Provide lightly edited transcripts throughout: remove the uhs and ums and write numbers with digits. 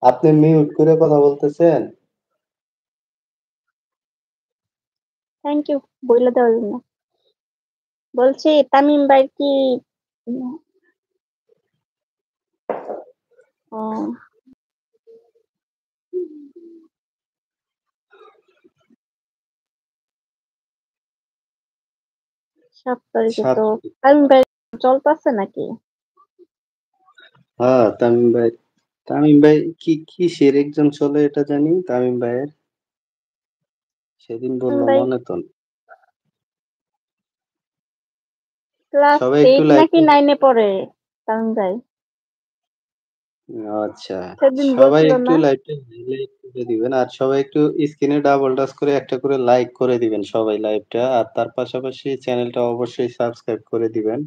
আপনি মিউট করে কথা বলতেছেন? থ্যাংক ইউ বইলা দেওয়ার জন্য। বলছি তামিম ভাই কি ও ৭ তারিখে ৭ তো তামিম ভাই চলতেছে নাকি? হ্যাঁ, তামিম ভাই কিসের এক্সাম চলে এটা জানি তামিম ভাইয়ের? সেদিন তামিম বলল ভাই মনে তো। ক্লাস সবাই একটু 8 লাইক নাকি 9 এ পড়ে তামিম ভাই? আচ্ছা। সেদিন সবাই বলছিল একটু না? লাইভটা হাইলাইট করে দিবেন। আর সবাই একটু স্ক্রিনে ডাবল টাচ করে একটা করে লাইক করে দিবেন সবাই লাইভটা। আর তার পাশাপাশি চ্যানেলটা অবশ্যই সাবস্ক্রাইব করে দিবেন।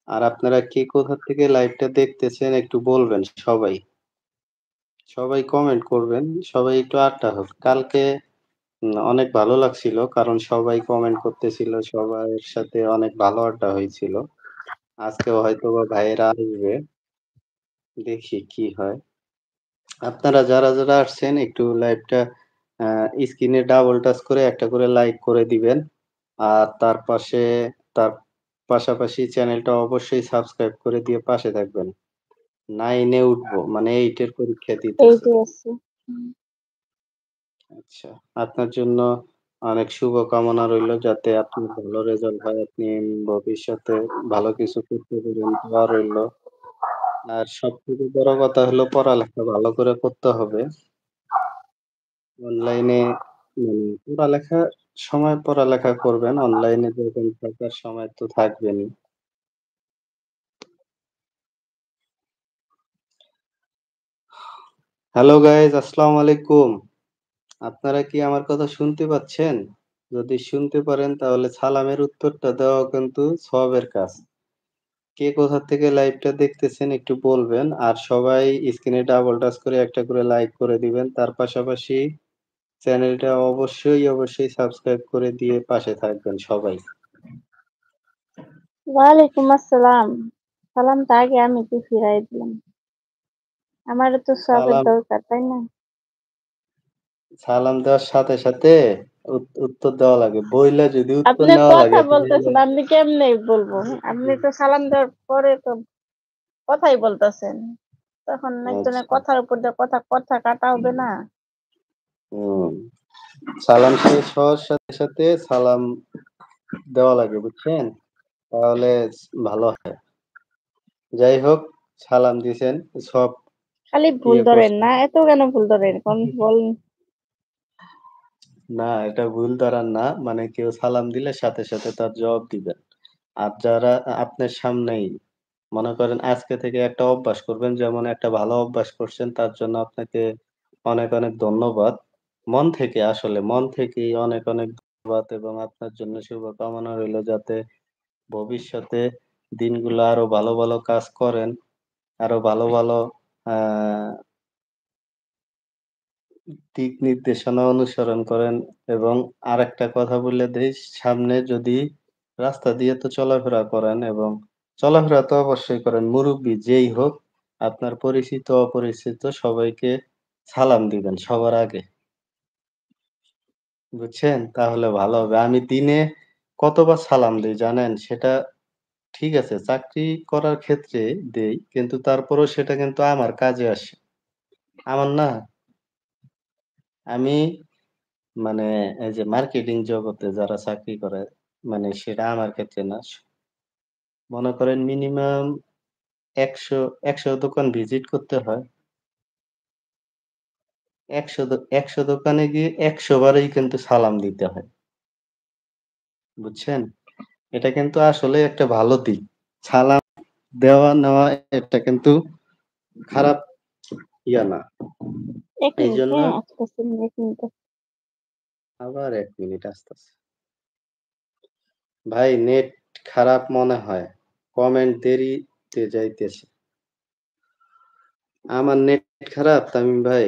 আর আপনারা কে কোথা থেকে লাইভটা দেখতেছেন একটু বলবেন সবাই। সবাই কমেন্ট করবেন। সবাই একটু আড্ডা হোক। কালকে অনেক ভালো লাগছিল। কারণ সবাই কমেন্ট করতেছিল। সবার সাথে অনেক ভালো আড্ডা হয়েছিল। আজকেও হয়তোবা ভাইয়েরা আসবে। দেখি কি হয়। আপনারা যারা আসছেন একটু লাইভটা আ স্ক্রিনে ডাবল টাচ করে একটা করে লাইক করে দিবেন। আর তার পাশাপাশি চ্যানেলটা অবশ্যই সাবস্ক্রাইব করে দিয়ে পাশে থাকবেন। 9 এ উঠবো মানে 8 এর পরীক্ষা এই দিতেছি। যে আছে। আচ্ছা। আপনার জন্য অনেক শুভকামনা রইলো যাতে আপনার ভালো রেজাল্ট হয়। আপনি ভবিষ্যতে ভালো কিছু করতে পারেন, দোয়া রইলো। আর সবথেকে বড় কথা হলো পড়ালেখা ভালো করে করতে হবে। অনলাইনে পড়ালেখার সময় পড়ালেখা করবেন। অনলাইনে দেখবেন থাকার সময় তো থাকবেনই। হ্যালো গাইস, আসসালামু আলাইকুম। আপনারা কি আমার কথা শুনতে পাচ্ছেন? যদি শুনতে পারেন তাহলে সালামের উত্তরটা দেওয়া কিন্তু সওয়াবের কাজ। কে কোথা থেকে লাইভটা দেখতেছেন একটু বলবেন। আর সবাই স্ক্রিনে ডাবল টাচ করে একটা করে লাইক করে দিবেন। তার পাশাপাশি চ্যানেলটা অবশ্যই সাবস্ক্রাইব করে দিয়ে পাশে থাকবেন সবাই। ওয়ালাইকুম আসসালাম। সালামটা আগে আমি কি ফিরাই দিলাম। আমারও তো সবের সালাম দরকার, তাই না? সালাম দেওয়ার সাথে উত্তর দেওয়া লাগে। বইলা যদি উত্তর আপনি নেওয়া কথা লাগে তাহলে বলতেছেন, আপনি কেমনে বলবো? আপনি তো সালাম দেওয়ার পরে তো কথাই বলতেছেন। তখন একজনের আচ্ছা। কথার উপর দিয়ে কথা কাটা হবে না? হুম। সালাম শেষ হওয়ার সাথে সালাম দেওয়া লাগে বুঝছেন? তাহলে ভালো হয়। যাই হোক সালাম দিছেন সব খালি ভুল ইয়ে ধরেন করছেন। না, এত কেন ভুল ধরেন? কোন বলেন। না এটা ভুল ধরার না। মানে কেউ সালাম দিলে সাথে তার জবাব দিবেন। আর যারা আপনার সামনেই মনে করেন আজকে থেকে একটা অভ্যাস করবেন। যেমন একটা ভালো অভ্যাস করছেন তার জন্য আপনাকে অনেক ধন্যবাদ। মন থেকে আসলে মন থেকেই অনেক ধন্যবাদ এবং আপনার জন্য শুভকামনা রইলো যাতে ভবিষ্যতে দিনগুলো আরো ভালো কাজ করেন। আরো ভালো আ দিক নির্দেশনা অনুসরণ করেন এবং আরেকটা কথা বলে দেই, সামনে যদি রাস্তা দিয়ে তো চলাফেরা করেন এবং চলাফেরা তো অবশ্যই করেন। মুরুব্বি যেই হোক, আপনার পরিচিত অপরিচিত সবাইকে সালাম দিবেন সবার আগে। বুঝছেন? তাহলে ভালো হবে। আমি দিনে কতবার সালাম দেই জানেন? সেটা ঠিক আছে চাকরি করার ক্ষেত্রে দেই। কিন্তু তারপরেও সেটা কিন্তু আমার কাজে আসে। আমার না আমি মানে এই যে মার্কেটিং জগতে যারা চাকরি করে মানে সেটা আমার ক্ষেত্রে না। মনে করেন মিনিমাম ১০০ দোকান ভিজিট করতে হয়। ১০০ দোকানে গিয়ে ১০০ বারই কিন্তু সালাম দিতে হয়। বুঝছেন? এটা কিন্তু আসলেই একটা ভালো দিক। সালাম দেওয়া নেওয়া এটা কিন্তু খারাপ ইয়া না। ১ মিনিট, এইজন্য হ্যাঁ? আসতেছি ১ মিনিট। আবার ১ মিনিট আসতেছে। ভাই নেট খারাপ মনে হয়। কমেন্ট দেরিতে যাইতেছে। আমার নেট খারাপ তামিম ভাই?